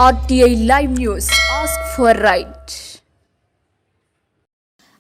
RTI Live News. Ask for right.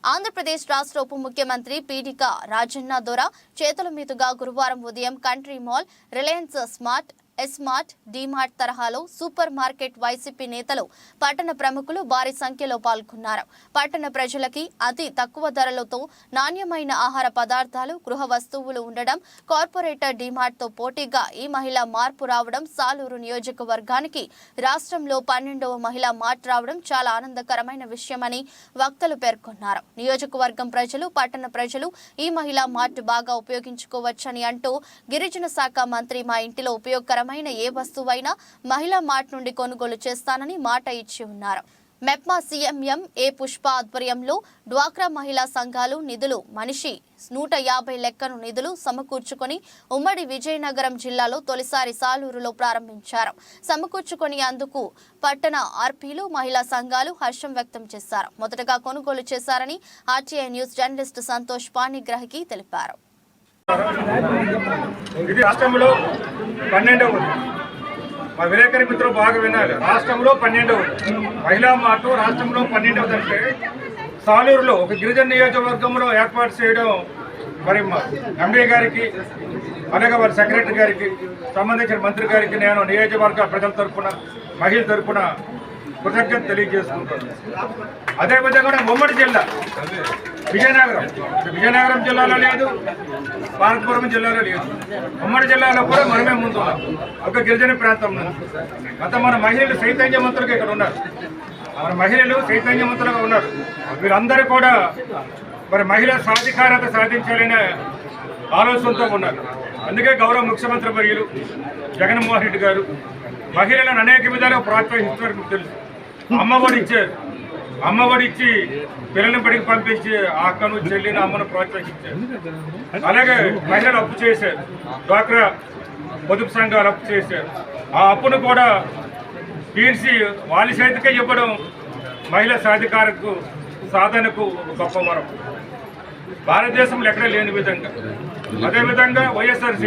Andhra Pradesh రాష్ట్ర ఉప ముఖ్యమంత్రి పీడిక రాజన్న దొర చేతుల మీదుగా గురువారం ఉదయం country mall, Reliance smart, smart, DMart తరహాలో సూపర్ మార్కెట్ వైసీపీ నేతలు, పట్టణ ప్రముఖులు భారీ సంఖ్యలో పాల్గొన్నారు. పట్టణ ప్రజలకి అతి తక్కువ ధరలతో నాణ్యమైన ఆహార పదార్థాలు, గృహ వస్తువులు ఉండడం, కార్పొరేటర్ డీమార్ట్ తో పోటీగా ఈ మహిళా మార్పు రావడం, సాలూరు నియోజకవర్గానికి రాష్ట్రంలో 12వ మహిళా మార్ట్ రావడం చాలా ఆనందకరమైన విషయమని వక్తలు పేర్కొన్నారు. నియోజకవర్గం ప్రజలు, పట్టణ ప్రజలు ఈ మహిళా మార్ట్ బాగా ఉపయోగించుకోవచ్చని అంటూ, గిరిజన శాఖ మంత్రి మా ఇంటిలో ఉపయోగకరమైన ఏ వస్తువైనా మహిళా మార్ట్ నుండి కొనుగోలు చేస్తానని మాట ఇచ్చి ఉన్నారు. మెప్మా సీఎంఎం ఏ పుష్ప ఆధ్వర్యంలో డ్వాక్రా మహిళా సంఘాలు నిధులు మనిషి 150 లెక్కను నిధులు సమకూర్చుకొని ఉమ్మడి విజయనగరం జిల్లాలో తొలిసారి సాలూరులో ప్రారంభించారు. సమకూర్చుకొని అందుకు పట్టణ ఆర్పీలు, మహిళా సంఘాలు హర్షం వ్యక్తం చేశారు. మొదటగా కొనుగోలు చేశారని ఆర్టీఐ న్యూస్ జర్నలిస్ట్ సంతోష్ పాణిగ్రహకి తెలిపారు. ఇది రాష్ట్రంలో 12వ మా విలేకరి మిత్రులు బాగా వినాలి. రాష్ట్రంలో 12వ మహిళా మార్టు రాష్ట్రంలో 12వ అంటే సాలూరులో ఒక గిరిజన నియోజకవర్గంలో ఏర్పాటు చేయడం మరి ఎంపీ గారికి, అలాగే వారి సెక్రటరీ గారికి, సంబంధించిన మంత్రి గారికి నేను నియోజకవర్గ ప్రజల తరఫున, మహిళల తరఫున కృతజ్ఞత తెలియజేసుకుంటాను. అదేవిధంగా ఉమ్మడి జిల్లా విజయనగరం జిల్లాలో లేదు, పార్వతీపురం జిల్లాలో లేదు, ఉమ్మడి జిల్లాలో కూడా మనమే ముందు ఉన్నాం. ఒక గిరిజన ప్రాంతంలో అంతా మన మహిళలు చైతన్యవంతులుగా ఇక్కడ ఉన్నారు. మన మహిళలు చైతన్యవంతులుగా ఉన్నారు. వీరందరూ కూడా మరి మహిళా సాధికారత సాధించాలనే ఆలోచనతో ఉన్నారు. అందుకే గౌరవ ముఖ్యమంత్రి వర్యులు జగన్మోహన్ రెడ్డి గారు మహిళలను అనేక విధాలుగా ప్రోత్సహిస్తున్నారు. మీకు తెలుసు, అమ్మఒడి ఇచ్చారు. అమ్మఒడి ఇచ్చి పిల్లల్ని బడికి పంపించి ఆ అక్కను, చెల్లిని, అమ్మను ప్రోత్సహించారు. అలాగే మహిళలు అప్పు చేశారు. డ్వాక్రా పొదుపు సంఘాలు అప్పు చేశారు. ఆ అప్పును కూడా తీర్చి వాళ్ళ చేతికే ఇవ్వడం మహిళా సాధికారకు సాధనకు గొప్ప వరం. భారతదేశంలో ఎక్కడా లేని విధంగా. అదేవిధంగా వైఎస్ఆర్